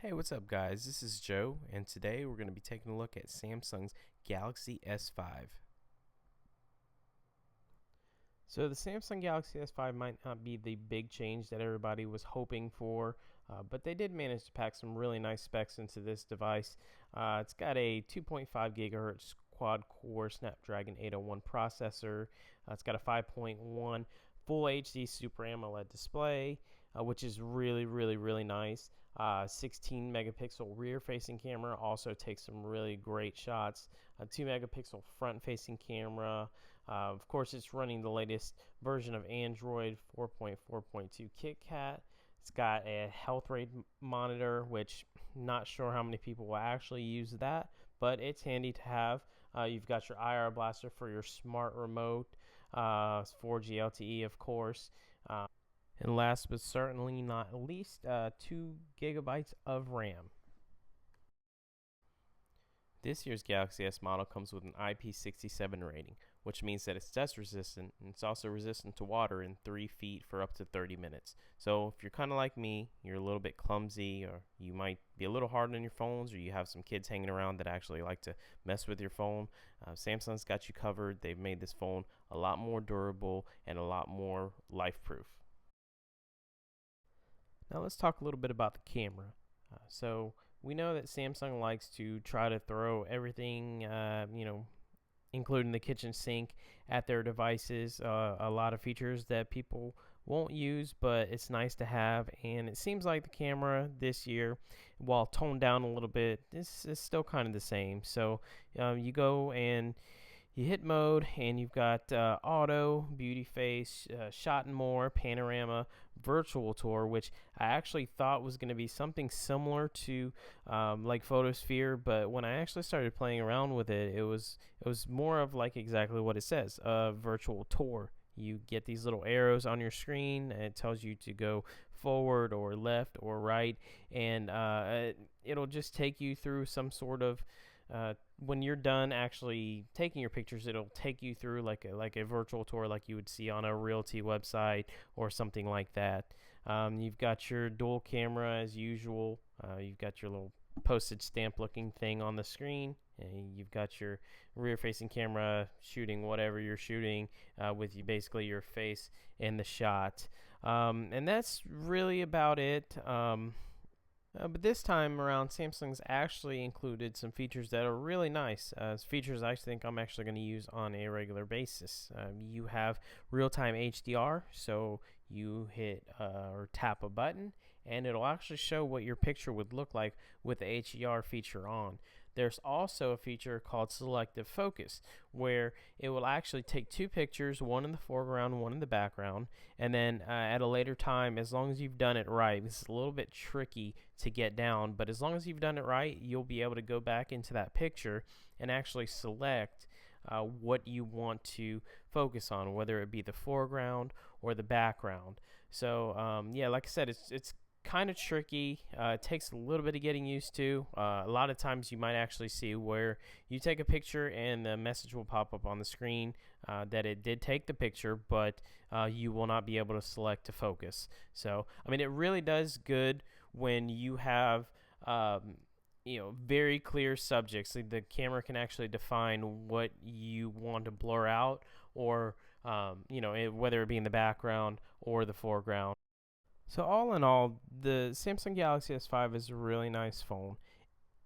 Hey, what's up, guys? This is Joe, and today we're going to be taking a look at Samsung's Galaxy S5. So, the Samsung Galaxy S5 might not be the big change that everybody was hoping for, but they did manage to pack some really nice specs into this device. It's got a 2.5 gigahertz quad core Snapdragon 801 processor. It's got a 5.1 Full HD Super AMOLED display, which is really nice. 16 megapixel rear facing camera also takes some really great shots. A 2 megapixel front facing camera. Of course, it's running the latest version of Android 4.4.2 KitKat. It's got a health rate monitor, which not sure how many people will actually use that, but it's handy to have. You've got your IR blaster for your smart remote, 4G LTE, of course. And last but certainly not least, 2 gigabytes of RAM. This year's Galaxy S model comes with an IP67 rating, which means that it's dust resistant and it's also resistant to water in 3 feet for up to 30 minutes. So if you're kind of like me, you're a little bit clumsy, or you might be a little hard on your phones, or you have some kids hanging around that actually like to mess with your phone, Samsung's got you covered. They've made this phone a lot more durable and a lot more life-proof. Now let's talk a little bit about the camera. So we know that Samsung likes to try to throw everything, including the kitchen sink, at their devices. A lot of features that people won't use, but it's nice to have. And it seems like the camera this year, while toned down a little bit, this is still kind of the same. So you go and you hit mode, and you've got auto, beauty face, shot and more, panorama, virtual tour, which I actually thought was going to be something similar to like Photosphere, but when I actually started playing around with it, it was more of like exactly what it says, virtual tour. You get these little arrows on your screen, and it tells you to go forward or left or right, and it'll just take you through some sort of when you're done actually taking your pictures, it'll take you through like a virtual tour, like you would see on a Realty website or something like that. You've got your dual camera as usual. You've got your little postage stamp looking thing on the screen, and you've got your rear facing camera shooting whatever you're shooting, with you basically your face in the shot. And that's really about it. But this time around, Samsung's actually included some features that are really nice. Features I think I'm actually going to use on a regular basis. You have real-time HDR, so you hit or tap a button, and it'll actually show what your picture would look like with the HDR feature on. There's also a feature called selective focus, where it will actually take two pictures, one in the foreground, one in the background, and then at a later time, as long as you've done it right, this is a little bit tricky to get down, but as long as you've done it right, you'll be able to go back into that picture and actually select what you want to focus on, whether it be the foreground or the background. So yeah, like I said, it's kind of tricky. It takes a little bit of getting used to. A lot of times you might actually see where you take a picture and the message will pop up on the screen that it did take the picture, but you will not be able to select to focus. So, I mean, it really does good when you have very clear subjects. The camera can actually define what you want to blur out, or whether it be in the background or the foreground. So all in all, the Samsung Galaxy S5 is a really nice phone.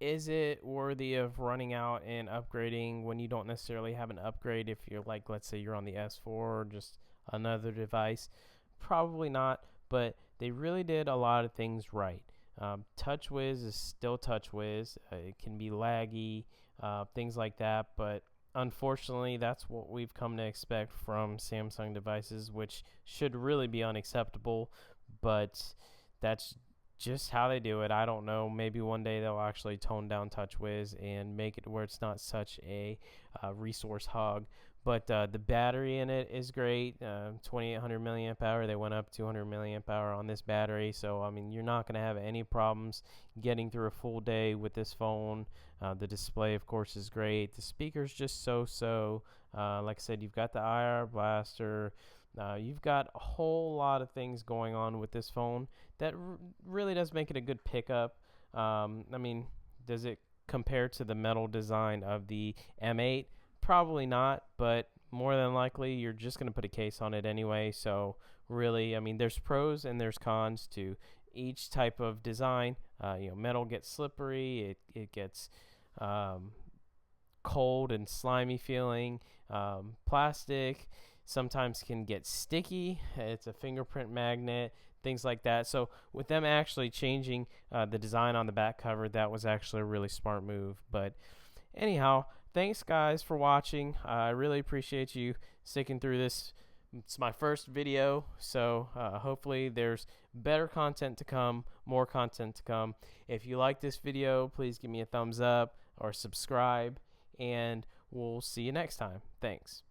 Is it worthy of running out and upgrading when you don't necessarily have an upgrade if you're like, let's say you're on the S4 or just another device? Probably not, but they really did a lot of things right. TouchWiz is still TouchWiz. It can be laggy, things like that, but unfortunately, that's what we've come to expect from Samsung devices, which should really be unacceptable, but that's just how they do it. I don't know. Maybe one day they'll actually tone down TouchWiz and make it where it's not such a resource hog. But the battery in it is great. 2800 milliamp hour. They went up 200 milliamp hour on this battery. So, I mean, you're not going to have any problems getting through a full day with this phone. The display, of course, is great. The speaker's just so. Like I said, you've got the IR blaster. You've got a whole lot of things going on with this phone that really does make it a good pickup. I mean, does it compare to the metal design of the M8? Probably not, but more than likely you're just going to put a case on it anyway. So really, I mean, there's pros and there's cons to each type of design. Metal gets slippery, it gets cold and slimy feeling. Plastic sometimes can get sticky. It's a fingerprint magnet, things like that. So with them actually changing the design on the back cover, that was actually a really smart move. But anyhow, thanks guys for watching. I really appreciate you sticking through this. It's my first video, so hopefully there's better content to come, more content to come. If you like this video, please give me a thumbs up or subscribe, and we'll see you next time. Thanks.